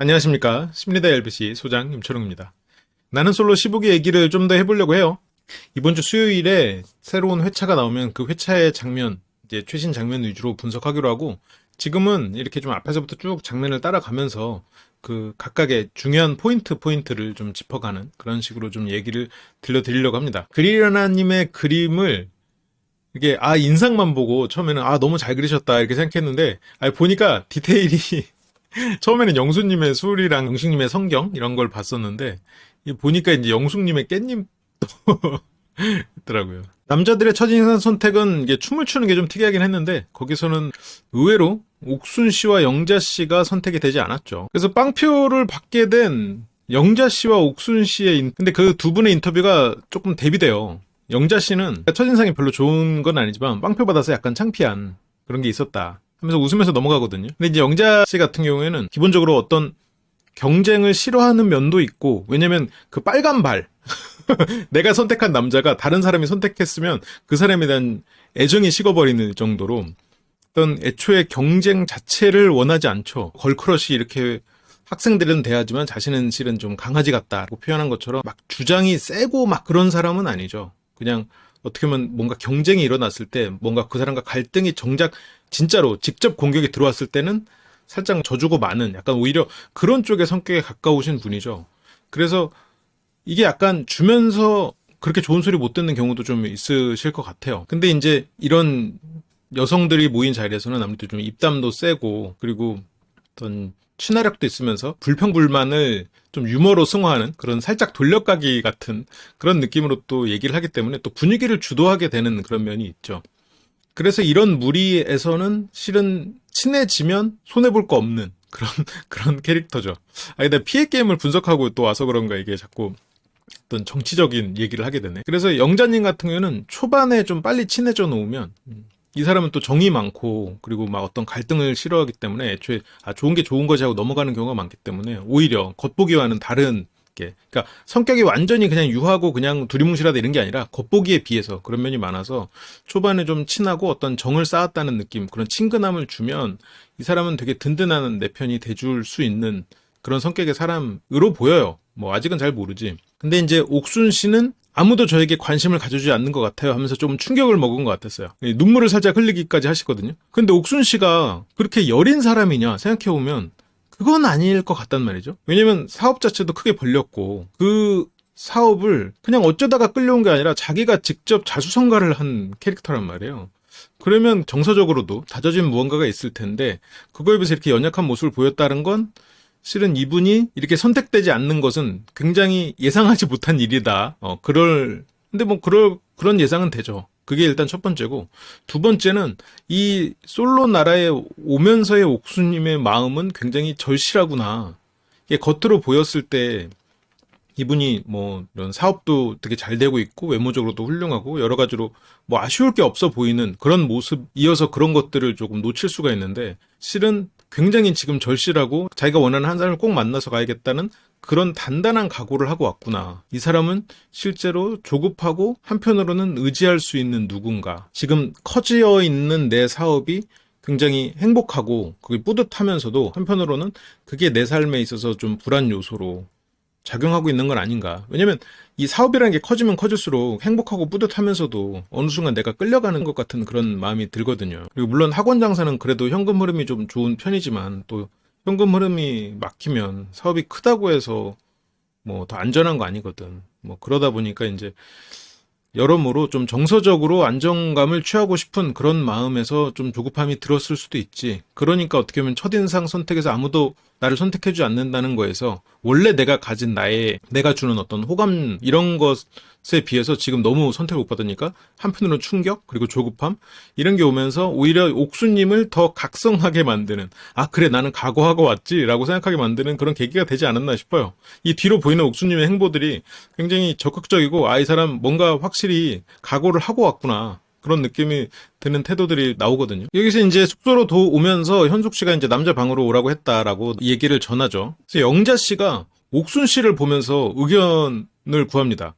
안녕하십니까. 심리다 LBC 소장 임초롱입니다. 나는 솔로 시보기 얘기를 좀 더 해보려고 해요. 이번 주 수요일에 새로운 회차가 나오면 그 회차의 장면, 이제 최신 장면 위주로 분석하기로 하고, 지금은 이렇게 좀 앞에서부터 쭉 장면을 따라가면서 그 각각의 중요한 포인트를 좀 짚어가는 그런 식으로 좀 얘기를 들려드리려고 합니다. 그리려나님의 그림을 이게 인상만 보고 처음에는 너무 잘 그리셨다 이렇게 생각했는데 보니까 디테일이 처음에는 영수님의 술이랑 영식님의 성경 이런 걸 봤었는데 보니까 이제 영숙님의 깻잎도 있더라고요. 남자들의 첫인상 선택은 이게 춤을 추는 게 좀 특이하긴 했는데 거기서는 의외로 옥순 씨와 영자 씨가 선택이 되지 않았죠. 그래서 빵표를 받게 된 영자 씨와 옥순 씨의 근데 그 두 분의 인터뷰가 조금 대비돼요. 영자 씨는 첫인상이 별로 좋은 건 아니지만 빵표 받아서 약간 창피한 그런 게 있었다 하면서 웃으면서 넘어가거든요. 근데 이제 영자 씨 같은 경우에는 기본적으로 어떤 경쟁을 싫어하는 면도 있고, 왜냐면 그 빨간 발 내가 선택한 남자가 다른 사람이 선택했으면 그 사람에 대한 애정이 식어버리는 정도로 어떤 애초에 경쟁 자체를 원하지 않죠. 걸크러쉬 이렇게 학생들은 대하지만 자신은 실은 좀 강아지 같다고 표현한 것처럼 막 주장이 세고 막 그런 사람은 아니죠. 그냥 어떻게 보면 뭔가 경쟁이 일어났을 때 뭔가 그 사람과 갈등이 정작 진짜로 직접 공격이 들어왔을 때는 살짝 져주고 마는 약간 오히려 그런 쪽의 성격에 가까우신 분이죠. 그래서 이게 약간 주면서 그렇게 좋은 소리 못 듣는 경우도 좀 있으실 것 같아요. 근데 이제 이런 여성들이 모인 자리에서는 아무래도 좀 입담도 세고 그리고 어떤 친화력도 있으면서 불평불만을 좀 유머로 승화하는 그런 살짝 돌려가기 같은 그런 느낌으로 또 얘기를 하기 때문에 또 분위기를 주도하게 되는 그런 면이 있죠. 그래서 이런 무리에서는 실은 친해지면 손해볼 거 없는 그런 캐릭터죠. 근데 피해 게임을 분석하고 또 와서 그런가 이게 자꾸 어떤 정치적인 얘기를 하게 되네. 그래서 영자님 같은 경우는 초반에 좀 빨리 친해져 놓으면 이 사람은 또 정이 많고 그리고 막 어떤 갈등을 싫어하기 때문에 애초에 좋은 게 좋은 거지 하고 넘어가는 경우가 많기 때문에 오히려 겉보기와는 다른 게 그러니까 성격이 완전히 그냥 유하고 그냥 두리뭉실하다 이런 게 아니라 겉보기에 비해서 그런 면이 많아서 초반에 좀 친하고 어떤 정을 쌓았다는 느낌 그런 친근함을 주면 이 사람은 되게 든든한 내 편이 돼줄 수 있는 그런 성격의 사람으로 보여요. 뭐 아직은 잘 모르지. 근데 이제 옥순 씨는 아무도 저에게 관심을 가져주지 않는 것 같아요 하면서 좀 충격을 먹은 것 같았어요. 눈물을 살짝 흘리기까지 하시거든요. 근데 옥순 씨가 그렇게 여린 사람이냐 생각해보면 그건 아닐 것 같단 말이죠. 왜냐면 사업 자체도 크게 벌렸고 그 사업을 그냥 어쩌다가 끌려온 게 아니라 자기가 직접 자수성가를 한 캐릭터란 말이에요. 그러면 정서적으로도 다져진 무언가가 있을 텐데 그거에 비해서 이렇게 연약한 모습을 보였다는 건 실은 이분이 이렇게 선택되지 않는 것은 굉장히 예상하지 못한 일이다. 근데 뭐 그런 예상은 되죠. 그게 일단 첫 번째고, 두 번째는 이 솔로 나라에 오면서의 옥수님의 마음은 굉장히 절실하구나. 이게 겉으로 보였을 때 이분이 뭐 이런 사업도 되게 잘 되고 있고 외모적으로도 훌륭하고 여러 가지로 뭐 아쉬울 게 없어 보이는 그런 모습이어서 그런 것들을 조금 놓칠 수가 있는데 실은 굉장히 지금 절실하고 자기가 원하는 한 사람을 꼭 만나서 가야겠다는 그런 단단한 각오를 하고 왔구나. 이 사람은 실제로 조급하고 한편으로는 의지할 수 있는 누군가. 지금 커지어 있는 내 사업이 굉장히 행복하고 그게 뿌듯하면서도 한편으로는 그게 내 삶에 있어서 좀 불안 요소로 작용하고 있는 건 아닌가. 왜냐면 이 사업이라는 게 커지면 커질수록 행복하고 뿌듯하면서도 어느 순간 내가 끌려가는 것 같은 그런 마음이 들거든요. 그리고 물론 학원 장사는 그래도 현금 흐름이 좀 좋은 편이지만 또 현금 흐름이 막히면 사업이 크다고 해서 뭐 더 안전한 거 아니거든. 뭐 그러다 보니까 이제 여러모로 좀 정서적으로 안정감을 취하고 싶은 그런 마음에서 좀 조급함이 들었을 수도 있지. 그러니까 어떻게 보면 첫인상 선택에서 아무도 나를 선택해주지 않는다는 거에서 원래 내가 가진 내가 주는 어떤 호감 이런 것에 비해서 지금 너무 선택을 못 받으니까 한편으로는 충격 그리고 조급함 이런 게 오면서 오히려 옥수님을 더 각성하게 만드는 그래 나는 각오하고 왔지 라고 생각하게 만드는 그런 계기가 되지 않았나 싶어요. 이 뒤로 보이는 옥수님의 행보들이 굉장히 적극적이고 이 사람 뭔가 확실히 각오를 하고 왔구나 그런 느낌이 드는 태도들이 나오거든요. 여기서 이제 숙소로 오면서 현숙 씨가 이제 남자 방으로 오라고 했다라고 얘기를 전하죠. 그래서 영자 씨가 옥순 씨를 보면서 의견을 구합니다.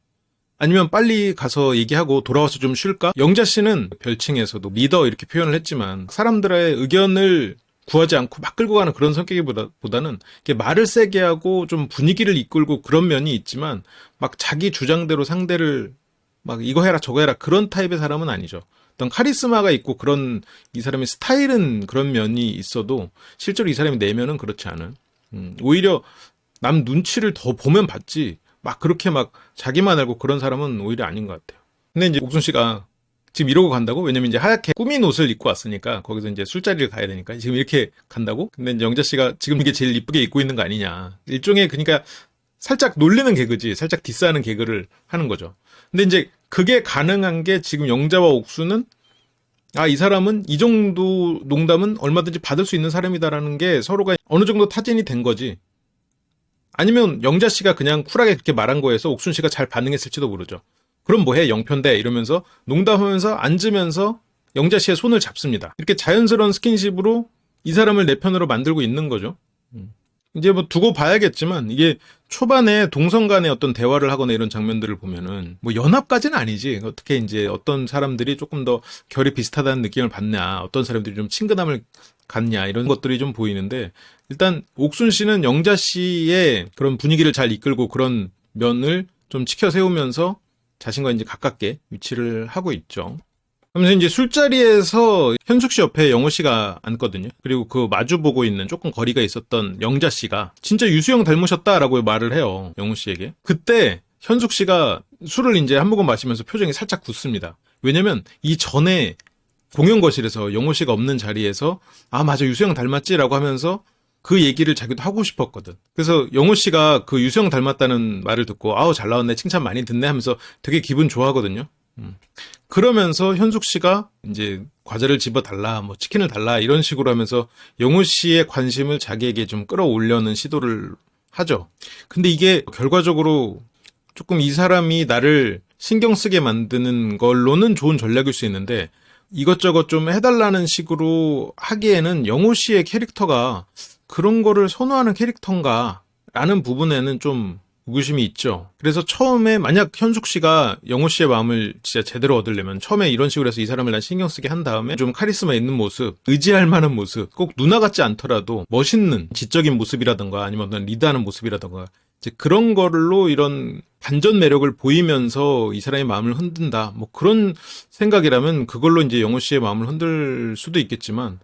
아니면 빨리 가서 얘기하고 돌아와서 좀 쉴까? 영자 씨는 별칭에서도 리더 이렇게 표현을 했지만 사람들의 의견을 구하지 않고 막 끌고 가는 그런 성격보다는 이렇게 말을 세게 하고 좀 분위기를 이끌고 그런 면이 있지만 막 자기 주장대로 상대를 막 이거 해라 저거 해라 그런 타입의 사람은 아니죠. 어떤 카리스마가 있고 그런 이 사람의 스타일은 그런 면이 있어도 실제로 이 사람이 내면은 그렇지 않은 오히려 남 눈치를 더 보면 봤지 막 그렇게 막 자기만 알고 그런 사람은 오히려 아닌 것 같아요. 근데 이제 옥순 씨가 지금 이러고 간다고? 왜냐면 이제 하얗게 꾸민 옷을 입고 왔으니까 거기서 이제 술자리를 가야 되니까 지금 이렇게 간다고? 근데 이제 영자 씨가 지금 이게 제일 이쁘게 입고 있는 거 아니냐. 일종의 그러니까 살짝 놀리는 개그지. 살짝 디스하는 개그를 하는 거죠. 근데 이제 그게 가능한 게 지금 영자와 옥수는 아, 이 사람은 이 정도 농담은 얼마든지 받을 수 있는 사람이다라는 게 서로가 어느 정도 타진이 된 거지. 아니면 영자 씨가 그냥 쿨하게 그렇게 말한 거에서 옥순 씨가 잘 반응했을지도 모르죠. 그럼 뭐해 영편대 이러면서 농담하면서 앉으면서 영자 씨의 손을 잡습니다. 이렇게 자연스러운 스킨십으로 이 사람을 내 편으로 만들고 있는 거죠. 이제 뭐 두고 봐야겠지만 이게 초반에 동성 간의 어떤 대화를 하거나 이런 장면들을 보면은 뭐 연합까지는 아니지. 어떻게 이제 어떤 사람들이 조금 더 결이 비슷하다는 느낌을 받냐, 어떤 사람들이 좀 친근함을 갖냐 이런 것들이 좀 보이는데 일단 옥순 씨는 영자 씨의 그런 분위기를 잘 이끌고 그런 면을 좀 지켜 세우면서 자신과 이제 가깝게 위치를 하고 있죠. 그러면서 이제 술자리에서 현숙 씨 옆에 영호 씨가 앉거든요. 그리고 그 마주보고 있는 조금 거리가 있었던 영자 씨가 진짜 유수영 닮으셨다라고 말을 해요. 영호 씨에게. 그때 현숙 씨가 술을 이제 한 모금 마시면서 표정이 살짝 굳습니다. 왜냐면 이 전에 공연 거실에서 영호 씨가 없는 자리에서 아 맞아 유수영 닮았지라고 하면서 그 얘기를 자기도 하고 싶었거든. 그래서 영호 씨가 그 유수영 닮았다는 말을 듣고 아우 잘 나왔네 칭찬 많이 듣네 하면서 되게 기분 좋아하거든요. 그러면서 현숙 씨가 이제 과자를 집어달라, 뭐 치킨을 달라 이런 식으로 하면서 영호 씨의 관심을 자기에게 좀 끌어올려는 시도를 하죠. 근데 이게 결과적으로 조금 이 사람이 나를 신경 쓰게 만드는 걸로는 좋은 전략일 수 있는데 이것저것 좀 해달라는 식으로 하기에는 영호 씨의 캐릭터가 그런 거를 선호하는 캐릭터인가 라는 부분에는 좀 의구심이 있죠. 그래서 처음에 만약 현숙 씨가 영호 씨의 마음을 진짜 제대로 얻으려면 처음에 이런 식으로 해서 이 사람을 난 신경 쓰게 한 다음에 좀 카리스마 있는 모습, 의지할 만한 모습, 꼭 누나 같지 않더라도 멋있는 지적인 모습이라던가 아니면 어떤 리드하는 모습이라던가 이제 그런 걸로 이런 반전 매력을 보이면서 이 사람의 마음을 흔든다. 뭐 그런 생각이라면 그걸로 이제 영호 씨의 마음을 흔들 수도 있겠지만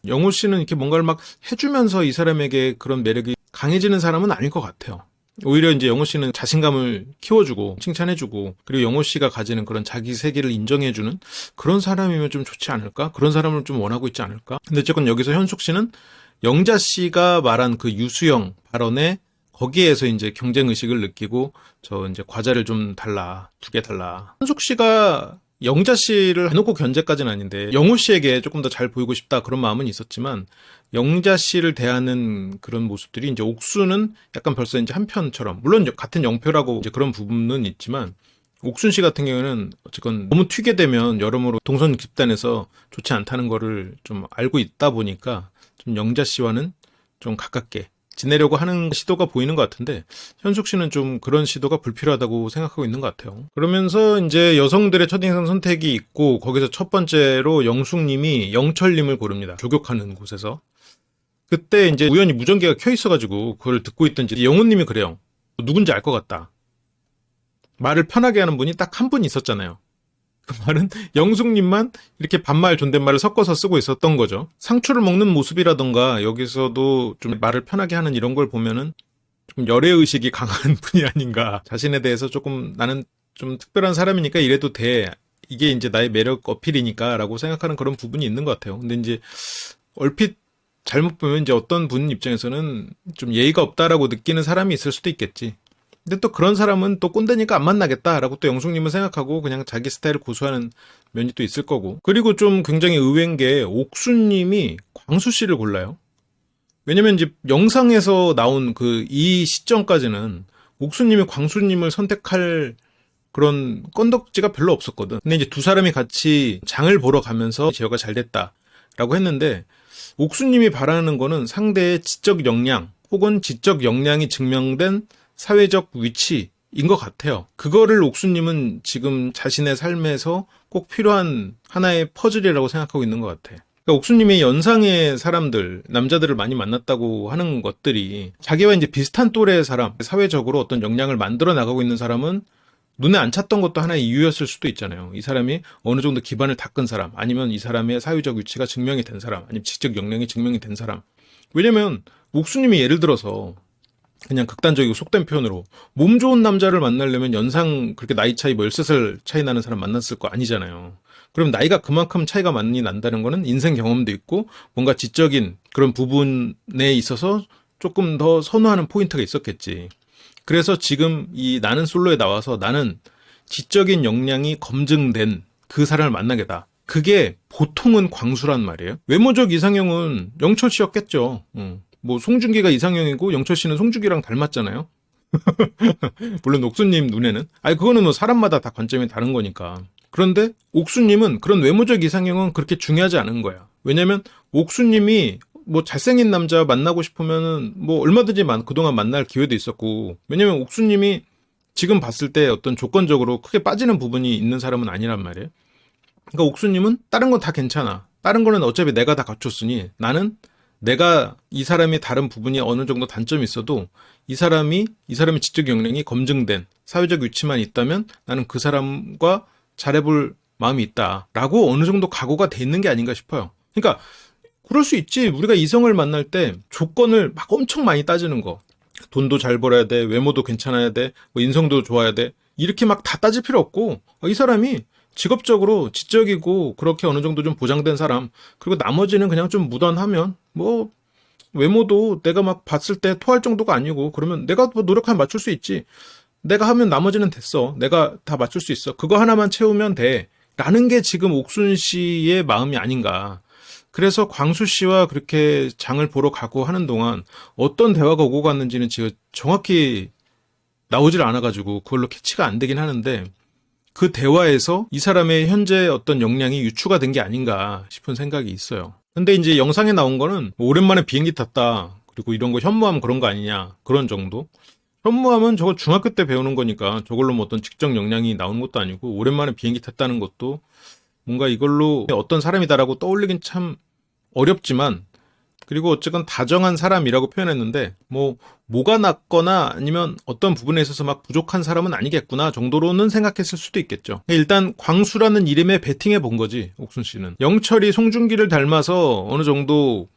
영호 씨는 이렇게 뭔가를 막 해주면서 이 사람에게 그런 매력이 강해지는 사람은 아닐 것 같아요. 오히려 이제 영호 씨는 자신감을 키워주고 칭찬해주고 그리고 영호 씨가 가지는 그런 자기 세계를 인정해주는 그런 사람이면 좀 좋지 않을까? 그런 사람을 좀 원하고 있지 않을까? 근데 어쨌건 여기서 현숙 씨는 영자 씨가 말한 그 유수영 발언에 거기에서 이제 경쟁 의식을 느끼고 저 이제 과자를 좀 달라, 2개 달라. 현숙 씨가 영자 씨를 해놓고 견제까지는 아닌데 영호 씨에게 조금 더 잘 보이고 싶다 그런 마음은 있었지만 영자 씨를 대하는 그런 모습들이 이제 옥수는 약간 벌써 이제 한편처럼 물론 같은 영표라고 이제 그런 부분은 있지만 옥순 씨 같은 경우에는 어쨌건 너무 튀게 되면 여러모로 동선 집단에서 좋지 않다는 거를 좀 알고 있다 보니까 좀 영자 씨와는 좀 가깝게 지내려고 하는 시도가 보이는 것 같은데 현숙 씨는 좀 그런 시도가 불필요하다고 생각하고 있는 것 같아요. 그러면서 이제 여성들의 첫인상 선택이 있고 거기서 첫 번째로 영숙님이 영철님을 고릅니다. 조격하는 곳에서. 그때 이제 우연히 무전기가 켜 있어가지고 그걸 듣고 있던지 영호님이 그래요. 누군지 알 것 같다. 말을 편하게 하는 분이 딱 한 분 있었잖아요. 그 말은 영숙님만 이렇게 반말 존댓말을 섞어서 쓰고 있었던 거죠. 상추를 먹는 모습이라던가 여기서도 좀 말을 편하게 하는 이런 걸 보면은 좀 열애의식이 강한 분이 아닌가. 자신에 대해서 조금 나는 좀 특별한 사람이니까 이래도 돼. 이게 이제 나의 매력 어필이니까 라고 생각하는 그런 부분이 있는 것 같아요. 근데 이제 얼핏 잘못 보면 이제 어떤 분 입장에서는 좀 예의가 없다라고 느끼는 사람이 있을 수도 있겠지. 근데 또 그런 사람은 또 꼰대니까 안 만나겠다라고 또 영숙님은 생각하고 그냥 자기 스타일을 고수하는 면이 또 있을 거고. 그리고 좀 굉장히 의외인 게 옥수님이 광수 씨를 골라요. 왜냐면 이제 영상에서 나온 그 이 시점까지는 옥수님이 광수님을 선택할 그런 건덕지가 별로 없었거든. 근데 이제 두 사람이 같이 장을 보러 가면서 제어가 잘 됐다라고 했는데 옥수님이 바라는 거는 상대의 지적 역량 혹은 지적 역량이 증명된 사회적 위치인 것 같아요. 그거를 옥수님은 지금 자신의 삶에서 꼭 필요한 하나의 퍼즐이라고 생각하고 있는 것 같아. 그러니까 옥수님이 연상의 사람들, 남자들을 많이 만났다고 하는 것들이 자기와 이제 비슷한 또래의 사람, 사회적으로 어떤 역량을 만들어 나가고 있는 사람은 눈에 안 찼던 것도 하나의 이유였을 수도 있잖아요. 이 사람이 어느 정도 기반을 닦은 사람, 아니면 이 사람의 사회적 위치가 증명이 된 사람, 아니면 지적 역량이 증명이 된 사람. 왜냐면 옥수님이 예를 들어서 그냥 극단적이고 속된 표현으로 몸 좋은 남자를 만나려면 연상 그렇게 나이 차이 뭐 13살 차이 나는 사람 만났을 거 아니잖아요. 그럼 나이가 그만큼 차이가 많이 난다는 거는 인생 경험도 있고 뭔가 지적인 그런 부분에 있어서 조금 더 선호하는 포인트가 있었겠지. 그래서 지금 이 나는 솔로에 나와서 나는 지적인 역량이 검증된 그 사람을 만나겠다. 그게 보통은 광수란 말이에요. 외모적 이상형은 영철 씨였겠죠. 뭐 송중기가 이상형이고 영철 씨는 송중기랑 닮았잖아요. 물론 옥수님 눈에는. 아니 그거는 뭐 사람마다 다 관점이 다른 거니까. 그런데 옥수님은 그런 외모적 이상형은 그렇게 중요하지 않은 거야. 왜냐면 옥수님이 뭐 잘생긴 남자 만나고 싶으면은 뭐 얼마든지 그동안 만날 기회도 있었고, 왜냐면 옥수님이 지금 봤을 때 어떤 조건적으로 크게 빠지는 부분이 있는 사람은 아니란 말이에요. 그러니까 옥수님은 다른 건 다 괜찮아. 다른 거는 어차피 내가 다 갖췄으니 나는 내가 이 사람이 다른 부분이 어느 정도 단점이 있어도 이 사람의 지적 역량이 검증된 사회적 위치만 있다면 나는 그 사람과 잘해볼 마음이 있다라고 어느 정도 각오가 돼 있는 게 아닌가 싶어요. 그러니까 그럴 수 있지. 우리가 이성을 만날 때 조건을 막 엄청 많이 따지는 거. 돈도 잘 벌어야 돼. 외모도 괜찮아야 돼. 뭐 인성도 좋아야 돼. 이렇게 막 다 따질 필요 없고 이 사람이 직업적으로 지적이고 그렇게 어느 정도 좀 보장된 사람, 그리고 나머지는 그냥 좀 무던하면 뭐 외모도 내가 막 봤을 때 토할 정도가 아니고 그러면 내가 뭐 노력하면 맞출 수 있지. 내가 하면 나머지는 됐어. 내가 다 맞출 수 있어. 그거 하나만 채우면 돼. 라는 게 지금 옥순 씨의 마음이 아닌가. 그래서 광수 씨와 그렇게 장을 보러 가고 하는 동안 어떤 대화가 오고 갔는지는 지금 정확히 나오질 않아가지고 그걸로 캐치가 안 되긴 하는데, 그 대화에서 이 사람의 현재 어떤 역량이 유추가 된 게 아닌가 싶은 생각이 있어요. 근데 이제 영상에 나온 거는 뭐 오랜만에 비행기 탔다, 그리고 이런 거 현무암 그런 거 아니냐, 그런 정도. 현무암은 저거 중학교 때 배우는 거니까 저걸로 뭐 어떤 직접 역량이 나오는 것도 아니고, 오랜만에 비행기 탔다는 것도 뭔가 이걸로 어떤 사람이다라고 떠올리긴 참 어렵지만, 그리고 어쨌건 다정한 사람이라고 표현했는데 뭐가 낮거나 아니면 어떤 부분에 있어서 막 부족한 사람은 아니겠구나 정도로는 생각했을 수도 있겠죠. 일단 광수라는 이름에 베팅해 본 거지, 옥순 씨는. 영철이 송중기를 닮아서 어느 정도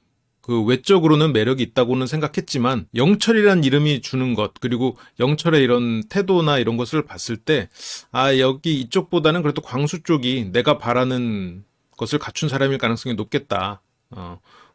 그 외적으로는 매력이 있다고는 생각했지만, 영철이란 이름이 주는 것, 그리고 영철의 이런 태도나 이런 것을 봤을 때 여기 이쪽보다는 그래도 광수 쪽이 내가 바라는 것을 갖춘 사람일 가능성이 높겠다.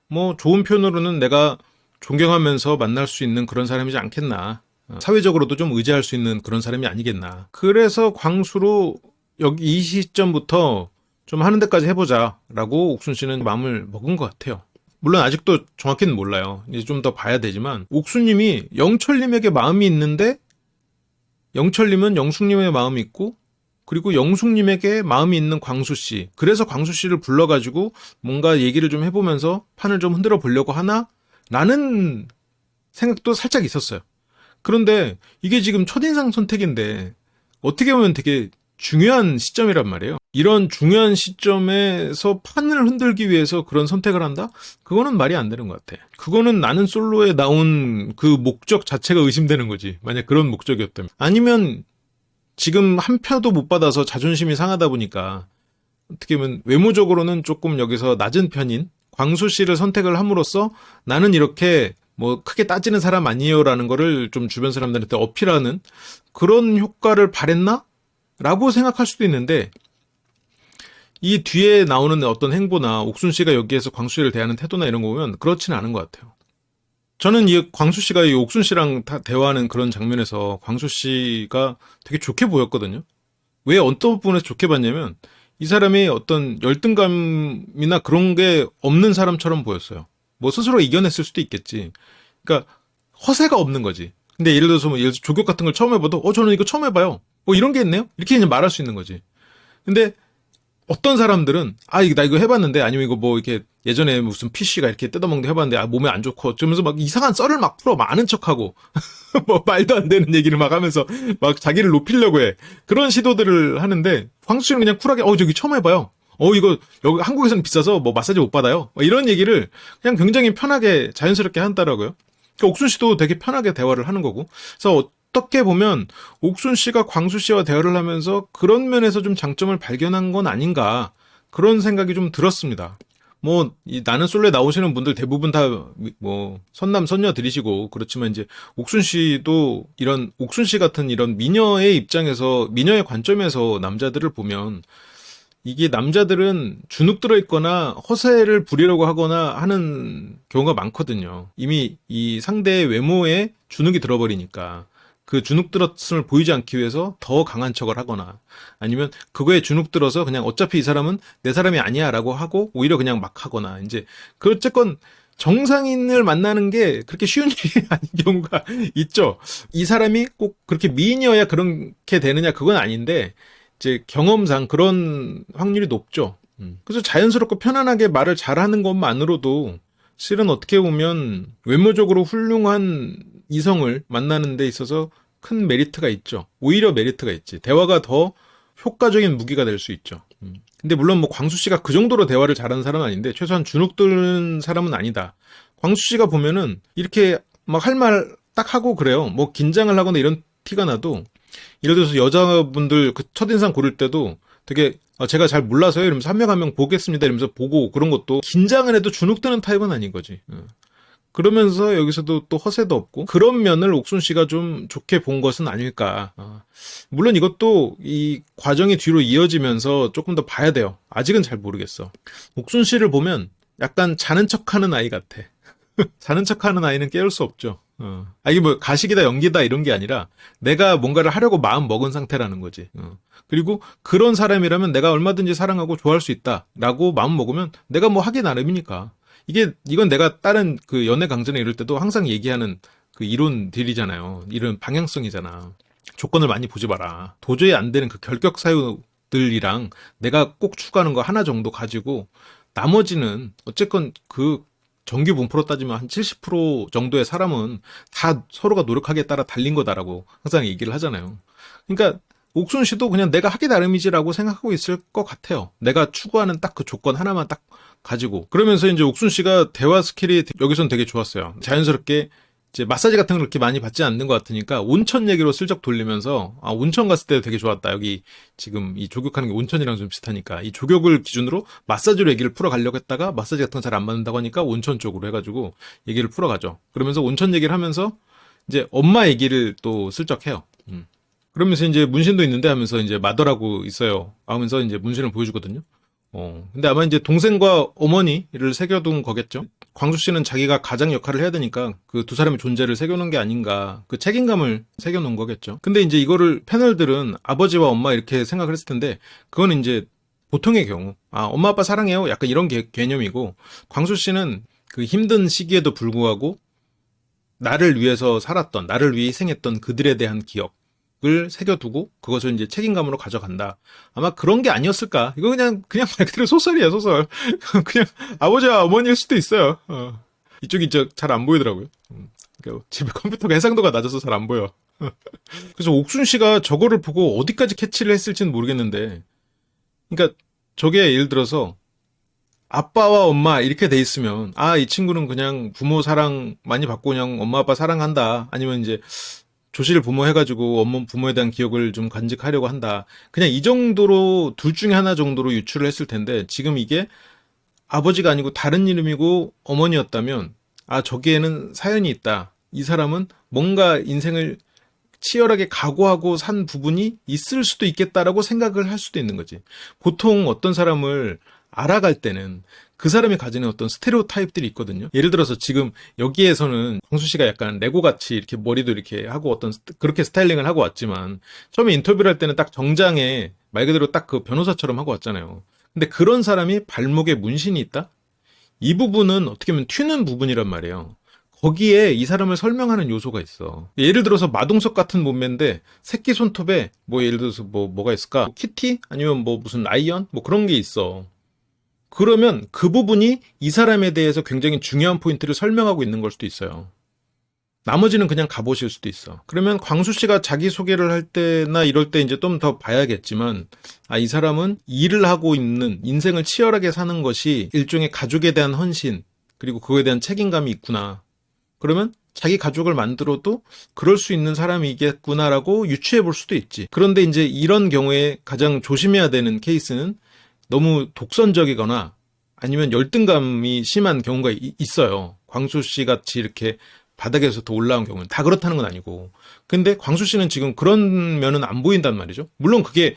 뭐 좋은 표현으로는 내가 존경하면서 만날 수 있는 그런 사람이지 않겠나. 사회적으로도 좀 의지할 수 있는 그런 사람이 아니겠나. 그래서 광수로 여기 이 시점부터 좀 하는 데까지 해보자라고 옥순 씨는 마음을 먹은 것 같아요. 물론 아직도 정확히는 몰라요. 이제 좀 더 봐야 되지만, 옥순님이 영철님에게 마음이 있는데 영철님은 영숙님의 마음이 있고, 그리고 영숙님에게 마음이 있는 광수씨, 그래서 광수씨를 불러가지고 뭔가 얘기를 좀 해보면서 판을 좀 흔들어 보려고 하나? 라는 생각도 살짝 있었어요. 그런데 이게 지금 첫인상 선택인데 어떻게 보면 되게 중요한 시점이란 말이에요. 이런 중요한 시점에서 판을 흔들기 위해서 그런 선택을 한다? 그거는 말이 안 되는 것 같아. 그거는 나는 솔로에 나온 그 목적 자체가 의심되는 거지, 만약 그런 목적이었다면. 아니면 지금 한 표도 못 받아서 자존심이 상하다 보니까 어떻게 보면 외모적으로는 조금 여기서 낮은 편인 광수 씨를 선택을 함으로써 나는 이렇게 뭐 크게 따지는 사람 아니에요라는 거를 좀 주변 사람들한테 어필하는 그런 효과를 발했나? 라고 생각할 수도 있는데, 이 뒤에 나오는 어떤 행보나 옥순 씨가 여기에서 광수 씨를 대하는 태도나 이런 거 보면 그렇지는 않은 것 같아요. 저는 이 광수 씨가 이 옥순 씨랑 대화하는 그런 장면에서 광수 씨가 되게 좋게 보였거든요. 왜 어떤 부분에서 좋게 봤냐면, 이 사람이 어떤 열등감이나 그런 게 없는 사람처럼 보였어요. 뭐 스스로 이겨냈을 수도 있겠지. 그러니까 허세가 없는 거지. 근데 예를 들어서 조교 같은 걸 처음 해봐도 저는 이거 처음 해봐요. 이런 게 있네요? 이렇게 그냥 말할 수 있는 거지. 근데 어떤 사람들은 나 이거 해봤는데, 아니면 이거 뭐 이렇게 예전에 무슨 PC가 이렇게 뜯어먹는 거 해봤는데 몸에 안 좋고 어쩌면서 막 이상한 썰을 막 풀어, 막 아는 척하고 뭐 말도 안 되는 얘기를 막 하면서 막 자기를 높이려고 해. 그런 시도들을 하는데, 광수 씨는 그냥 쿨하게 저기 처음 해봐요. 이거 여기 한국에서는 비싸서 뭐 마사지 못 받아요. 뭐 이런 얘기를 그냥 굉장히 편하게 자연스럽게 한다라고요. 그러니까 옥순 씨도 되게 편하게 대화를 하는 거고. 그래서 어떻게 보면 옥순 씨가 광수 씨와 대화를 하면서 그런 면에서 좀 장점을 발견한 건 아닌가 그런 생각이 좀 들었습니다. 뭐 나는 솔로에 나오시는 분들 대부분 다 뭐 선남 선녀들이시고 그렇지만 이제 옥순 씨도 이런 옥순 씨 같은 이런 미녀의 입장에서 미녀의 관점에서 남자들을 보면 이게 남자들은 주눅 들어 있거나 허세를 부리려고 하거나 하는 경우가 많거든요. 이미 이 상대의 외모에 주눅이 들어버리니까 그 주눅 들었음을 보이지 않기 위해서 더 강한 척을 하거나 아니면 그거에 주눅 들어서 그냥 어차피 이 사람은 내 사람이 아니야 라고 하고 오히려 그냥 막 하거나 이제 그 어쨌건 정상인을 만나는 게 그렇게 쉬운 일이 아닌 경우가 있죠. 이 사람이 꼭 그렇게 미인이어야 그렇게 되느냐 그건 아닌데 이제 경험상 그런 확률이 높죠. 그래서 자연스럽고 편안하게 말을 잘하는 것만으로도 실은 어떻게 보면 외모적으로 훌륭한 이성을 만나는 데 있어서 큰 메리트가 있죠. 오히려 메리트가 있지. 대화가 더 효과적인 무기가 될 수 있죠. 근데 물론 뭐 광수 씨가 그 정도로 대화를 잘하는 사람은 아닌데 최소한 주눅 드는 사람은 아니다. 광수 씨가 보면은 이렇게 막 할 말 딱 하고 그래요. 뭐 긴장을 하거나 이런 티가 나도 예를 들어서 여자분들 그 첫인상 고를 때도 되게 제가 잘 몰라서요 이러면서 한 명 한 명 보겠습니다 이러면서 보고 그런 것도 긴장을 해도 주눅 드는 타입은 아닌 거지. 그러면서 여기서도 또 허세도 없고 그런 면을 옥순 씨가 좀 좋게 본 것은 아닐까. 물론 이것도 이 과정이 뒤로 이어지면서 조금 더 봐야 돼요. 아직은 잘 모르겠어. 옥순 씨를 보면 약간 자는 척하는 아이 같아. 자는 척하는 아이는 깨울 수 없죠. 이게 뭐 가식이다 연기다 이런 게 아니라 내가 뭔가를 하려고 마음 먹은 상태라는 거지. 그리고 그런 사람이라면 내가 얼마든지 사랑하고 좋아할 수 있다라고 마음 먹으면 내가 뭐 하기 나름이니까. 이건 내가 다른 그 연애 강전에 이럴 때도 항상 얘기하는 그 이론들이잖아요. 이런 방향성이잖아. 조건을 많이 보지 마라. 도저히 안 되는 그 결격 사유들이랑 내가 꼭 추구하는 거 하나 정도 가지고 나머지는 어쨌건 그 정규 분포로 따지면 한 70% 정도의 사람은 다 서로가 노력하기에 따라 달린 거다라고 항상 얘기를 하잖아요. 그러니까 옥순 씨도 그냥 내가 하기 나름이지라고 생각하고 있을 것 같아요. 내가 추구하는 딱 그 조건 하나만 딱 가지고. 그러면서 이제 옥순 씨가 대화 스킬이 여기선 되게 좋았어요. 자연스럽게 이제 마사지 같은 걸 그렇게 많이 받지 않는 것 같으니까 온천 얘기로 슬쩍 돌리면서 온천 갔을 때 되게 좋았다. 여기 지금 이 조격하는 게 온천이랑 좀 비슷하니까 이 조격을 기준으로 마사지로 얘기를 풀어가려고 했다가 마사지 같은 거 잘 안 맞는다고 하니까 온천 쪽으로 해가지고 얘기를 풀어가죠. 그러면서 온천 얘기를 하면서 이제 엄마 얘기를 또 슬쩍 해요. 그러면서 이제 문신도 있는데 하면서 이제 마더라고 있어요. 하면서 이제 문신을 보여주거든요. 근데 아마 이제 동생과 어머니를 새겨둔 거겠죠. 광수 씨는 자기가 가장 역할을 해야 되니까 그 두 사람의 존재를 새겨놓은 게 아닌가. 그 책임감을 새겨놓은 거겠죠. 근데 이제 이거를 패널들은 아버지와 엄마 이렇게 생각을 했을 텐데 그건 이제 보통의 경우. 엄마 아빠 사랑해요. 약간 이런 개념이고 광수 씨는 그 힘든 시기에도 불구하고 나를 위해서 살았던, 나를 위해 희생했던 그들에 대한 기억을 새겨두고 그것을 이제 책임감으로 가져간다. 아마 그런 게 아니었을까. 이거 그냥 말 그대로 소설이야, 소설. 그냥 아버지와 어머니일 수도 있어요. 이쪽이 잘 안 보이더라고요. 집에 컴퓨터가 해상도가 낮아서 잘 안 보여. 그래서 옥순 씨가 저거를 보고 어디까지 캐치를 했을지는 모르겠는데, 그러니까 저게 예를 들어서 아빠와 엄마 이렇게 돼 있으면 이 친구는 그냥 부모 사랑 많이 받고 그냥 엄마 아빠 사랑한다. 아니면 이제 조실 부모 해가지고 부모에 대한 기억을 좀 간직하려고 한다. 그냥 이 정도로 둘 중에 하나 정도로 유추를 했을 텐데 지금 이게 아버지가 아니고 다른 이름이고 어머니였다면 저기에는 사연이 있다. 이 사람은 뭔가 인생을 치열하게 각오하고 산 부분이 있을 수도 있겠다라고 생각을 할 수도 있는 거지. 보통 어떤 사람을 알아갈 때는 그 사람이 가지는 어떤 스테레오타입들이 있거든요. 예를 들어서 지금 여기에서는 광수 씨가 약간 레고같이 이렇게 머리도 이렇게 하고 그렇게 스타일링을 하고 왔지만 처음에 인터뷰를 할 때는 딱 정장에 말 그대로 딱 그 변호사처럼 하고 왔잖아요. 근데 그런 사람이 발목에 문신이 있다? 이 부분은 어떻게 보면 튀는 부분이란 말이에요. 거기에 이 사람을 설명하는 요소가 있어. 예를 들어서 마동석 같은 몸매인데 새끼 손톱에 예를 들어서 뭐가 있을까? 키티? 아니면 무슨 라이언? 그런 게 있어. 그러면 그 부분이 이 사람에 대해서 굉장히 중요한 포인트를 설명하고 있는 걸 수도 있어요. 나머지는 그냥 가보실 수도 있어. 그러면 광수 씨가 자기소개를 할 때나 이럴 때 이제 좀 더 봐야겠지만, 아, 이 사람은 일을 하고 있는, 인생을 치열하게 사는 것이 일종의 가족에 대한 헌신, 그리고 그거에 대한 책임감이 있구나. 그러면 자기 가족을 만들어도 그럴 수 있는 사람이겠구나라고 유추해 볼 수도 있지. 그런데 이제 이런 경우에 가장 조심해야 되는 케이스는 너무 독선적이거나 아니면 열등감이 심한 경우가 있어요. 광수 씨 같이 이렇게 바닥에서부터 올라온 경우는 다 그렇다는 건 아니고. 근데 광수 씨는 지금 그런 면은 안 보인단 말이죠. 물론 그게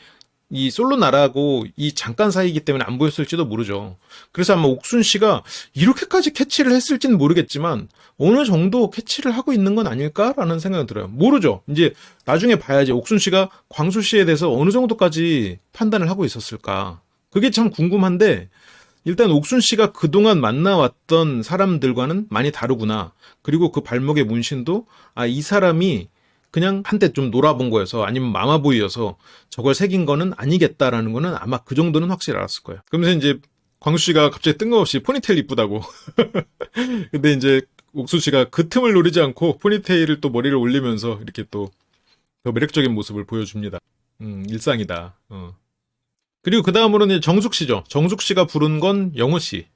이 솔로 나라고 이 잠깐 사이이기 때문에 안 보였을지도 모르죠. 그래서 아마 옥순 씨가 이렇게까지 캐치를 했을지는 모르겠지만 어느 정도 캐치를 하고 있는 건 아닐까라는 생각이 들어요. 모르죠. 이제 나중에 봐야지 옥순 씨가 광수 씨에 대해서 어느 정도까지 판단을 하고 있었을까. 그게 참 궁금한데 일단 옥순 씨가 그동안 만나왔던 사람들과는 많이 다르구나. 그리고 그 발목의 문신도 아, 이 사람이 그냥 한때 좀 놀아본 거여서 아니면 마마보이여서 저걸 새긴 거는 아니겠다라는 거는 아마 그 정도는 확실히 알았을 거예요. 그러면서 이제 광수 씨가 갑자기 뜬금없이 포니테일 이쁘다고. 근데 이제 옥순 씨가 그 틈을 노리지 않고 포니테일을 또 머리를 올리면서 이렇게 또 더 매력적인 모습을 보여줍니다. 일상이다. 그리고 그 다음으로는 정숙 씨죠. 정숙 씨가 부른 건 영호 씨.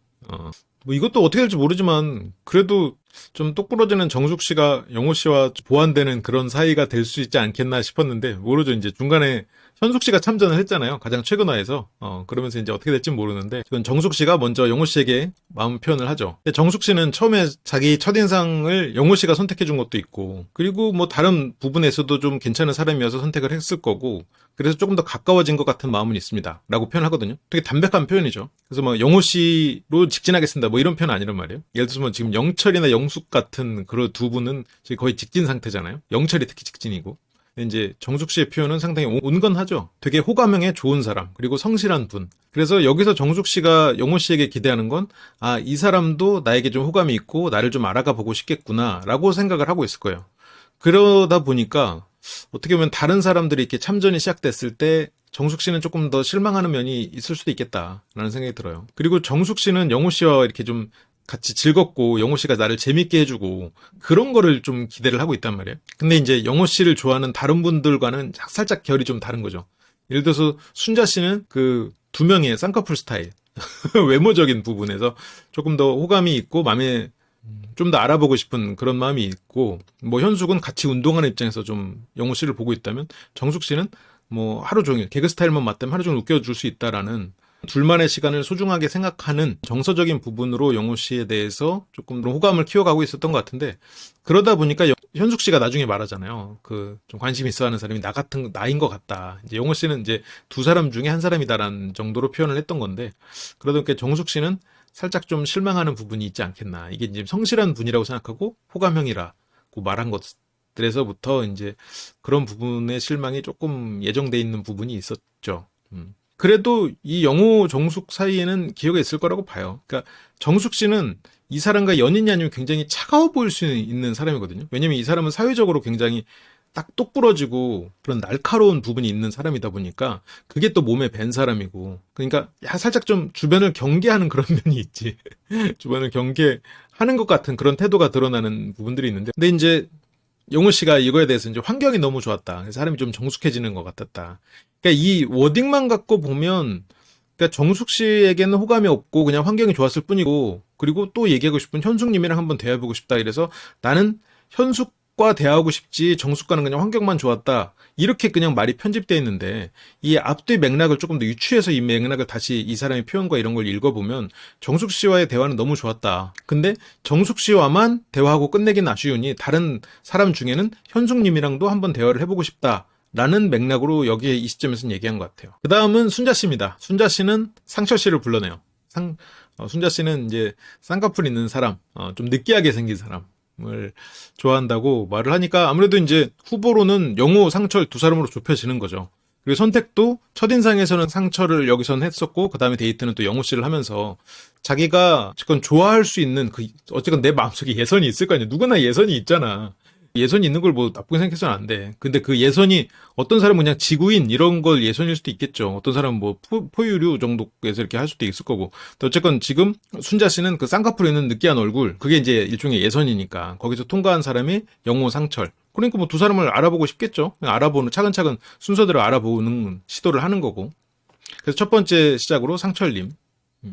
뭐 이것도 어떻게 될지 모르지만 그래도 좀 똑부러지는 정숙 씨가 영호 씨와 보완되는 그런 사이가 될 수 있지 않겠나 싶었는데 모르죠. 이제 중간에 현숙 씨가 참전을 했잖아요. 가장 최근화에서. 그러면서 이제 어떻게 될지 모르는데 지금 정숙 씨가 먼저 영호 씨에게 마음 표현을 하죠. 근데 정숙 씨는 처음에 자기 첫인상을 영호 씨가 선택해 준 것도 있고 그리고 뭐 다른 부분에서도 좀 괜찮은 사람이어서 선택을 했을 거고 그래서 조금 더 가까워진 것 같은 마음은 있습니다. 라고 표현하거든요. 되게 담백한 표현이죠. 그래서 뭐 영호 씨로 직진하겠습니다. 뭐 이런 표현 아니란 말이에요. 예를 들어서 뭐 지금 영철이나 영숙 같은 그런 두 분은 지금 거의 직진 상태잖아요. 영철이 특히 직진이고. 이제 정숙 씨의 표현은 상당히 온건하죠. 되게 호감형의 좋은 사람, 그리고 성실한 분. 그래서 여기서 정숙 씨가 영호 씨에게 기대하는 건, 아, 이 사람도 나에게 좀 호감이 있고 나를 좀 알아가 보고 싶겠구나, 라고 생각을 하고 있을 거예요. 그러다 보니까 어떻게 보면 다른 사람들이 이렇게 참전이 시작됐을 때 정숙 씨는 조금 더 실망하는 면이 있을 수도 있겠다라는 생각이 들어요. 그리고 정숙 씨는 영호 씨와 이렇게 좀 같이 즐겁고 영호 씨가 나를 재밌게 해주고 그런 거를 좀 기대를 하고 있단 말이에요. 근데 이제 영호 씨를 좋아하는 다른 분들과는 살짝 결이 좀 다른 거죠. 예를 들어서 순자 씨는 그 두 명의 쌍꺼풀 스타일 외모적인 부분에서 조금 더 호감이 있고 마음에 좀 더 알아보고 싶은 그런 마음이 있고 뭐 현숙은 같이 운동하는 입장에서 좀 영호 씨를 보고 있다면 정숙 씨는 뭐 하루 종일 개그 스타일만 맞다면 하루 종일 웃겨줄 수 있다라는 둘만의 시간을 소중하게 생각하는 정서적인 부분으로 영호 씨에 대해서 조금 더 호감을 키워가고 있었던 것 같은데 그러다 보니까 현숙 씨가 나중에 말하잖아요. 그 좀 관심 있어하는 사람이 나 같은 나인 것 같다. 이제 영호 씨는 이제 두 사람 중에 한 사람이다라는 정도로 표현을 했던 건데 그러다 보니까 정숙 씨는 살짝 좀 실망하는 부분이 있지 않겠나. 이게 이제 성실한 분이라고 생각하고 호감형이라고 말한 것들에서부터 이제 그런 부분의 실망이 조금 예정돼 있는 부분이 있었죠. 그래도 이 영호 정숙 사이에는 기회가 있을 거라고 봐요. 그러니까 정숙 씨는 이 사람과 연인이 아니면 굉장히 차가워 보일 수 있는 사람이거든요. 왜냐면 이 사람은 사회적으로 굉장히 딱 똑부러지고 그런 날카로운 부분이 있는 사람이다 보니까 그게 또 몸에 밴 사람이고 그러니까 살짝 좀 주변을 경계하는 그런 면이 있지. 주변을 경계하는 것 같은 그런 태도가 드러나는 부분들이 있는데 근데 이제 영호 씨가 이거에 대해서 이제 환경이 너무 좋았다. 그래서 사람이 좀 정숙해지는 것 같았다. 그러니까 이 워딩만 갖고 보면 그러니까 정숙 씨에게는 호감이 없고 그냥 환경이 좋았을 뿐이고 그리고 또 얘기하고 싶은 현숙님이랑 한번 대화해보고 싶다. 이래서 나는 현숙과 대화하고 싶지 정숙과는 그냥 환경만 좋았다. 이렇게 그냥 말이 편집되어 있는데 이 앞뒤 맥락을 조금 더 유추해서 이 맥락을 다시 이 사람의 표현과 이런 걸 읽어보면 정숙 씨와의 대화는 너무 좋았다. 근데 정숙 씨와만 대화하고 끝내긴 아쉬우니 다른 사람 중에는 현숙님이랑도 한번 대화를 해보고 싶다. 라는 맥락으로 여기에 이 시점에서는 얘기한 것 같아요. 그 다음은 순자 씨입니다. 순자 씨는 상철 씨를 불러내요. 순자 씨는 이제 쌍꺼풀 있는 사람, 좀 느끼하게 생긴 사람을 좋아한다고 말을 하니까 아무래도 이제 후보로는 영호, 상철 두 사람으로 좁혀지는 거죠. 그리고 선택도 첫인상에서는 상철을 여기선 했었고, 그 다음에 데이트는 또 영호 씨를 하면서 자기가 어쨌건 좋아할 수 있는 어쨌건 내 마음속에 예선이 있을 거 아니야. 누구나 예선이 있잖아. 예선이 있는 걸 뭐 나쁘게 생각해서는 안 돼. 근데 그 예선이 어떤 사람은 그냥 지구인 이런 걸 예선일 수도 있겠죠. 어떤 사람은 뭐 포유류 정도에서 이렇게 할 수도 있을 거고. 어쨌건 지금 순자 씨는 그 쌍꺼풀에 있는 느끼한 얼굴, 그게 이제 일종의 예선이니까 거기서 통과한 사람이 영호 상철. 그러니까 뭐 두 사람을 알아보고 싶겠죠. 알아보는, 차근차근 순서대로 알아보는 시도를 하는 거고. 그래서 첫 번째 시작으로 상철님.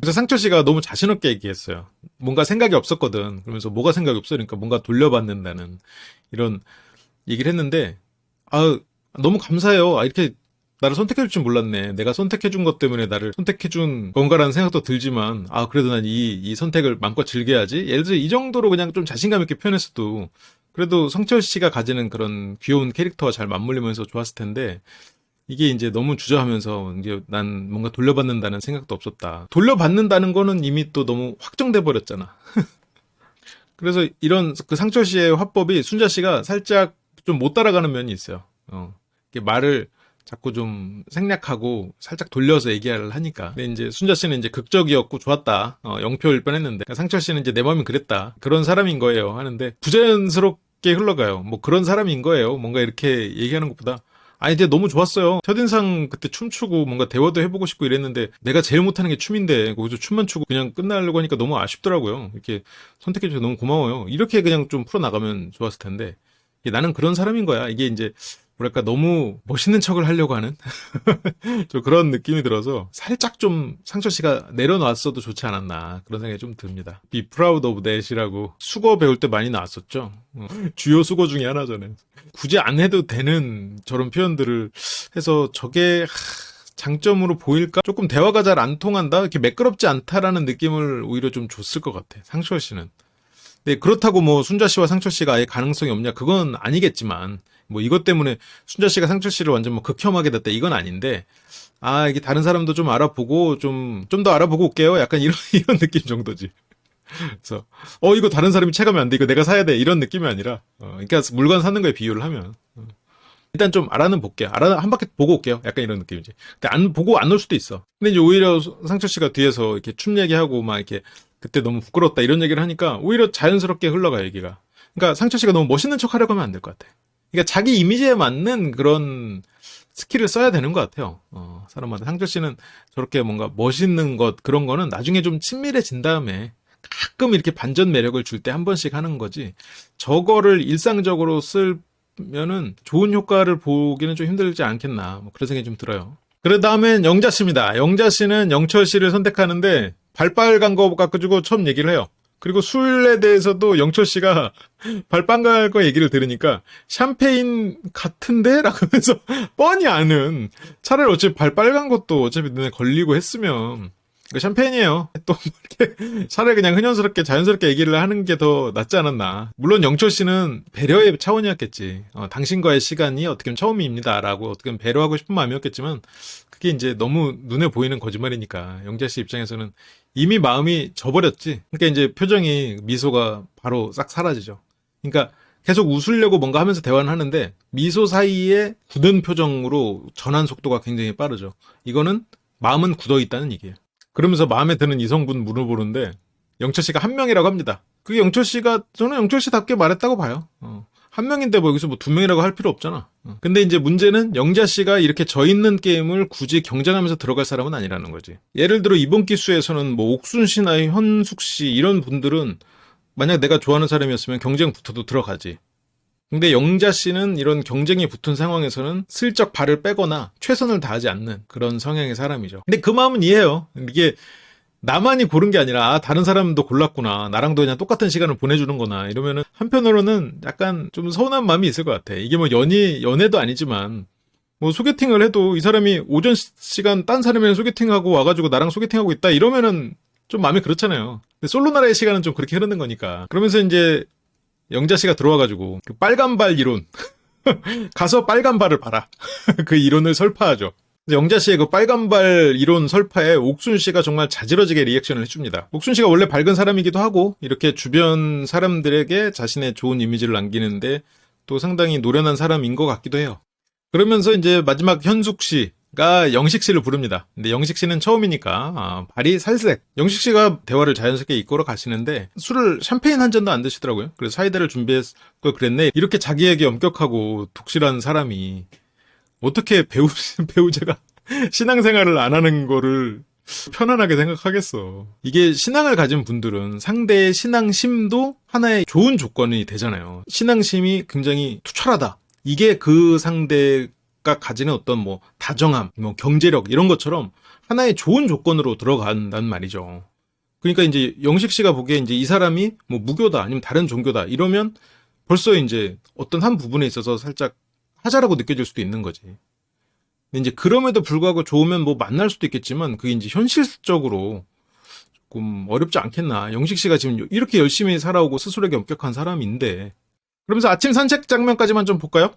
그래서 상철 씨가 너무 자신 없게 얘기했어요. 뭔가 생각이 없었거든. 그러면서 뭐가 생각이 없어? 그러니까 뭔가 돌려받는다는 이런 얘기를 했는데, 아, 너무 감사해요. 아, 이렇게 나를 선택해줄 줄 몰랐네. 내가 선택해준 것 때문에 나를 선택해준 건가라는 생각도 들지만, 아, 그래도 난 이 선택을 마음껏 즐겨야지. 예를 들어 이 정도로 그냥 좀 자신감 있게 표현했어도, 그래도 성철 씨가 가지는 그런 귀여운 캐릭터와 잘 맞물리면서 좋았을 텐데, 이게 이제 너무 주저하면서 이제 난 뭔가 돌려받는다는 생각도 없었다. 돌려받는다는 거는 이미 또 너무 확정돼 버렸잖아. 그래서 이런 그 상철 씨의 화법이 순자 씨가 살짝 좀 못 따라가는 면이 있어요. 이렇게 말을 자꾸 좀 생략하고 살짝 돌려서 얘기를 하니까. 근데 이제 순자 씨는 이제 극적이었고 좋았다. 0표일 뻔했는데 상철 씨는 이제 내 마음이 그랬다. 그런 사람인 거예요. 하는데 부자연스럽게 흘러가요. 뭐 그런 사람인 거예요. 뭔가 이렇게 얘기하는 것보다. 아니, 근데 너무 좋았어요. 첫인상 그때 춤추고 뭔가 대화도 해보고 싶고 이랬는데 내가 제일 못하는 게 춤인데 거기서 춤만 추고 그냥 끝나려고 하니까 너무 아쉽더라고요. 이렇게 선택해줘서 너무 고마워요. 이렇게 그냥 좀 풀어나가면 좋았을 텐데 나는 그런 사람인 거야. 이게 이제 뭐랄까 너무 멋있는 척을 하려고 하는 좀 그런 느낌이 들어서 살짝 좀 상철 씨가 내려놨어도 좋지 않았나 그런 생각이 좀 듭니다. Be proud of that이라고 수거 배울 때 많이 나왔었죠. 주요 수거 중에 하나잖아요. 굳이 안 해도 되는 저런 표현들을 해서 저게 장점으로 보일까? 조금 대화가 잘 안 통한다? 이렇게 매끄럽지 않다라는 느낌을 오히려 좀 줬을 것 같아. 상철 씨는. 네, 그렇다고 뭐 순자 씨와 상철 씨가 아예 가능성이 없냐? 그건 아니겠지만 뭐 이것 때문에 순자 씨가 상철 씨를 완전 뭐 극혐하게 됐다 이건 아닌데 아 이게 다른 사람도 좀 알아보고 좀 더 알아보고 올게요. 약간 이런 이런 느낌 정도지. 그래서 이거 다른 사람이 체감이 안 돼. 이거 내가 사야 돼. 이런 느낌이 아니라 그러니까 물건 사는 거에 비유를 하면 일단 좀 알아는 볼게요. 한 바퀴 보고 올게요. 약간 이런 느낌이지. 근데 안 보고 안 올 수도 있어. 근데 이제 오히려 상철 씨가 뒤에서 이렇게 춤 얘기하고 막 이렇게 그때 너무 부끄러웠다 이런 얘기를 하니까 오히려 자연스럽게 흘러가 얘기가. 그러니까 상철 씨가 너무 멋있는 척 하려고 하면 안 될 것 같아. 그러니까 자기 이미지에 맞는 그런 스킬을 써야 되는 것 같아요. 사람마다. 상철 씨는 저렇게 뭔가 멋있는 것 그런 거는 나중에 좀 친밀해진 다음에 가끔 이렇게 반전 매력을 줄 때 한 번씩 하는 거지. 저거를 일상적으로 쓰면은 좋은 효과를 보기는 좀 힘들지 않겠나. 뭐 그런 생각이 좀 들어요. 그 다음엔 영자 씨입니다. 영자 씨는 영철 씨를 선택하는데 발빨간 거 가지고 처음 얘기를 해요. 그리고 술에 대해서도 영철 씨가 발빨간 거 얘기를 들으니까 샴페인 같은데? 라고 하면서 뻔히 아는 차라리 어차피 발빨간 것도 어차피 눈에 걸리고 했으면 이거 샴페인이에요. 또 이렇게 차라리 그냥 흔연스럽게 자연스럽게 얘기를 하는 게 더 낫지 않았나. 물론 영철 씨는 배려의 차원이었겠지. 당신과의 시간이 어떻게 보면 처음입니다라고 어떻게 보면 배려하고 싶은 마음이었겠지만 그게 이제 너무 눈에 보이는 거짓말이니까 영자 씨 입장에서는 이미 마음이 져버렸지. 그러니까 이제 표정이 미소가 바로 싹 사라지죠. 그러니까 계속 웃으려고 뭔가 하면서 대화는 하는데 미소 사이에 굳은 표정으로 전환 속도가 굉장히 빠르죠. 이거는 마음은 굳어 있다는 얘기예요. 그러면서 마음에 드는 이성분 물어보는데 영철 씨가 한 명이라고 합니다. 그게 영철 씨가 저는 영철 씨답게 말했다고 봐요. 한 명인데 뭐 여기서 뭐 두 명이라고 할 필요 없잖아. 근데 이제 문제는 영자 씨가 이렇게 져 있는 게임을 굳이 경쟁하면서 들어갈 사람은 아니라는 거지. 예를 들어 이번 기수에서는 뭐 옥순 씨나 현숙 씨 이런 분들은 만약 내가 좋아하는 사람이었으면 경쟁 붙어도 들어가지. 근데 영자 씨는 이런 경쟁이 붙은 상황에서는 슬쩍 발을 빼거나 최선을 다하지 않는 그런 성향의 사람이죠. 근데 그 마음은 이해해요. 이게 나만이 고른 게 아니라 다른 사람도 골랐구나. 나랑도 그냥 똑같은 시간을 보내주는 거나 이러면은 한편으로는 약간 좀 서운한 마음이 있을 것 같아. 이게 뭐 연애도 아니지만 뭐 소개팅을 해도 이 사람이 오전 시간 딴 사람이랑 소개팅하고 와가지고 나랑 소개팅하고 있다 이러면은 좀 마음이 그렇잖아요. 근데 솔로 나라의 시간은 좀 그렇게 흐르는 거니까. 그러면서 이제 영자 씨가 들어와가지고 그 빨간 발 이론 가서 빨간 발을 봐라 그 이론을 설파하죠. 영자 씨의 그 빨간 발 이론 설파에 옥순 씨가 정말 자지러지게 리액션을 해줍니다. 옥순 씨가 원래 밝은 사람이기도 하고 이렇게 주변 사람들에게 자신의 좋은 이미지를 남기는데 또 상당히 노련한 사람인 것 같기도 해요. 그러면서 이제 마지막 현숙 씨 가 영식 씨를 부릅니다. 근데 영식 씨는 처음이니까 발이 살색. 영식 씨가 대화를 자연스럽게 이끌어 가시는데 술을 샴페인 한 잔도 안 드시더라고요. 그래서 사이다를 준비했을 걸 그랬네. 이렇게 자기에게 엄격하고 독실한 사람이 어떻게 배우자가 신앙생활을 안 하는 거를 편안하게 생각하겠어. 이게 신앙을 가진 분들은 상대의 신앙심도 하나의 좋은 조건이 되잖아요. 신앙심이 굉장히 투철하다. 이게 그 상대가 가지는 어떤 뭐 다정함, 뭐 경제력 이런 것처럼 하나의 좋은 조건으로 들어간다는 말이죠. 그러니까 이제 영식 씨가 보기에 이제 이 사람이 뭐 무교다 아니면 다른 종교다 이러면 벌써 이제 어떤 한 부분에 있어서 살짝 하자라고 느껴질 수도 있는 거지. 근데 이제 그럼에도 불구하고 좋으면 뭐 만날 수도 있겠지만 그게 이제 현실적으로 조금 어렵지 않겠나. 영식 씨가 지금 이렇게 열심히 살아오고 스스로에게 엄격한 사람인데. 그러면서 아침 산책 장면까지만 좀 볼까요?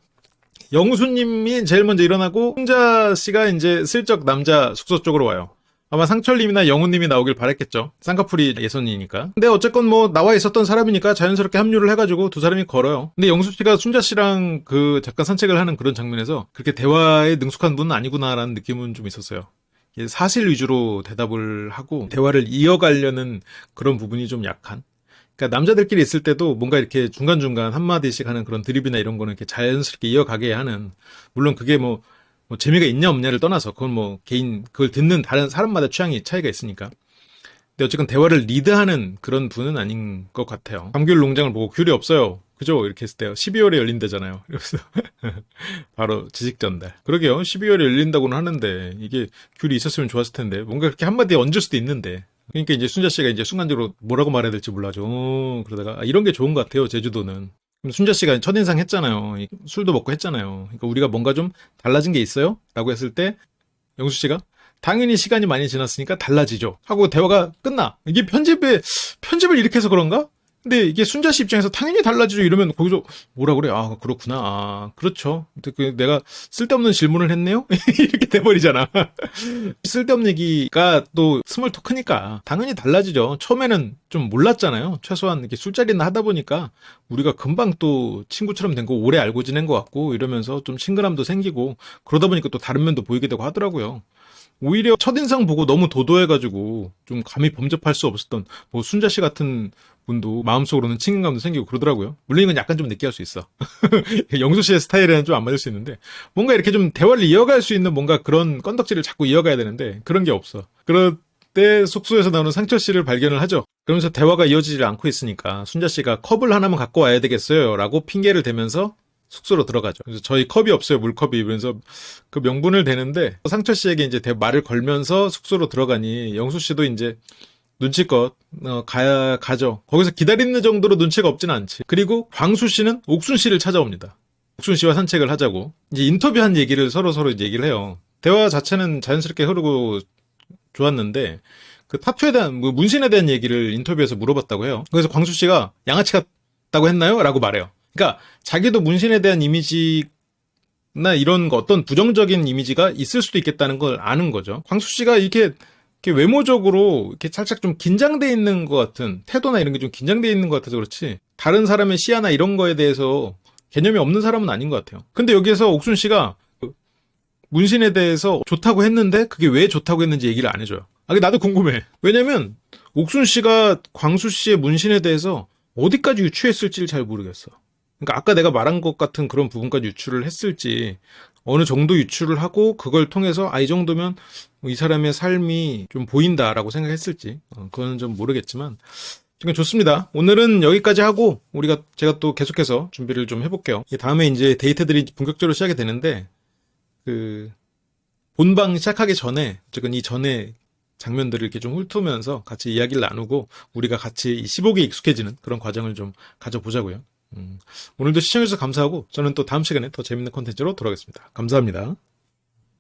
영수님이 제일 먼저 일어나고 홍자 씨가 이제 슬쩍 남자 숙소 쪽으로 와요. 아마 상철님이나 영우님이 나오길 바랬겠죠. 쌍꺼풀이 예선이니까. 근데 어쨌건 뭐 나와 있었던 사람이니까 자연스럽게 합류를 해가지고 두 사람이 걸어요. 근데 영수 씨가 순자 씨랑 그 잠깐 산책을 하는 그런 장면에서 그렇게 대화에 능숙한 분은 아니구나라는 느낌은 좀 있었어요. 사실 위주로 대답을 하고 대화를 이어가려는 그런 부분이 좀 약한. 그러니까 남자들끼리 있을 때도 뭔가 이렇게 중간중간 한마디씩 하는 그런 드립이나 이런 거는 이렇게 자연스럽게 이어가게 하는. 물론 그게 뭐 재미가 있냐 없냐를 떠나서 그건 뭐 개인 그걸 듣는 다른 사람마다 취향이 차이가 있으니까. 근데 어쨌든 대화를 리드하는 그런 분은 아닌 것 같아요. 감귤 농장을 보고 귤이 없어요. 그죠? 이렇게 했을 때요. 12월에 열린다잖아요. 이러면서 바로 지식 전달. 그러게요. 12월에 열린다고는 하는데 이게 귤이 있었으면 좋았을 텐데 뭔가 그렇게 한마디에 얹을 수도 있는데. 그러니까 이제 순자 씨가 이제 순간적으로 뭐라고 말해야 될지 몰라죠. 그러다가 이런 게 좋은 것 같아요. 제주도는. 순자 씨가 첫인상 했잖아요. 술도 먹고 했잖아요. 그러니까 우리가 뭔가 좀 달라진 게 있어요? 라고 했을 때 영수 씨가 당연히 시간이 많이 지났으니까 달라지죠. 하고 대화가 끝나. 이게 편집을 이렇게 해서 그런가? 근데 이게 순자 씨 입장에서 당연히 달라지죠. 이러면 거기서 뭐라 그래? 아, 그렇구나. 아, 그렇죠. 내가 쓸데없는 질문을 했네요? 이렇게 돼버리잖아. 쓸데없는 얘기가 또 스몰 토크니까 당연히 달라지죠. 처음에는 좀 몰랐잖아요. 최소한 이렇게 술자리나 하다 보니까 우리가 금방 또 친구처럼 된 거 오래 알고 지낸 것 같고 이러면서 좀 친근함도 생기고 그러다 보니까 또 다른 면도 보이게 되고 하더라고요. 오히려 첫인상 보고 너무 도도해가지고 좀 감히 범접할 수 없었던 뭐 순자 씨 같은 분도 마음속으로는 친근감도 생기고 그러더라고요. 물론 이건 약간 좀 느끼할 수 있어. 영수 씨의 스타일에는 좀 안 맞을 수 있는데 뭔가 이렇게 좀 대화를 이어갈 수 있는 뭔가 그런 건덕지를 자꾸 이어가야 되는데 그런 게 없어. 그럴 때 숙소에서 나오는 상철 씨를 발견을 하죠. 그러면서 대화가 이어지지 않고 있으니까 순자 씨가 컵을 하나만 갖고 와야 되겠어요 라고 핑계를 대면서 숙소로 들어가죠. 그래서 저희 컵이 없어요, 물컵이. 이러면서 그 명분을 대는데 상철 씨에게 이제 말을 걸면서 숙소로 들어가니 영수 씨도 이제 눈치껏 가죠. 거기서 기다리는 정도로 눈치가 없지는 않지. 그리고 광수 씨는 옥순 씨를 찾아옵니다. 옥순 씨와 산책을 하자고. 이제 인터뷰한 얘기를 서로 이제 얘기를 해요. 대화 자체는 자연스럽게 흐르고 좋았는데 그 타투에 대한 뭐 문신에 대한 얘기를 인터뷰에서 물어봤다고 해요. 그래서 광수 씨가 양아치 같다고 했나요? 라고 말해요. 그러니까 자기도 문신에 대한 이미지나 이런 거 어떤 부정적인 이미지가 있을 수도 있겠다는 걸 아는 거죠. 광수 씨가 이렇게 외모적으로 이렇게 살짝 좀 긴장돼 있는 것 같은 태도나 이런 게 좀 긴장돼 있는 것 같아서 그렇지 다른 사람의 시야나 이런 거에 대해서 개념이 없는 사람은 아닌 것 같아요. 근데 여기에서 옥순 씨가 문신에 대해서 좋다고 했는데 그게 왜 좋다고 했는지 얘기를 안 해줘요. 나도 궁금해. 왜냐면 옥순 씨가 광수 씨의 문신에 대해서 어디까지 유추했을지를 잘 모르겠어. 그러니까 아까 내가 말한 것 같은 그런 부분까지 유추를 했을지 어느 정도 유추를 하고 그걸 통해서 이 정도면 이 사람의 삶이 좀 보인다라고 생각했을지 그거는 좀 모르겠지만 지금 좋습니다. 오늘은 여기까지 하고 제가 또 계속해서 준비를 좀 해볼게요. 다음에 이제 데이트들이 본격적으로 시작이 되는데 그 본방 시작하기 전에 어쨌든 이 전에 장면들을 이렇게 좀 훑으면서 같이 이야기를 나누고 우리가 같이 이 시복에 익숙해지는 그런 과정을 좀 가져보자고요. 오늘도 시청해주셔서 감사하고 저는 또 다음 시간에 더 재밌는 콘텐츠로 돌아오겠습니다. 감사합니다.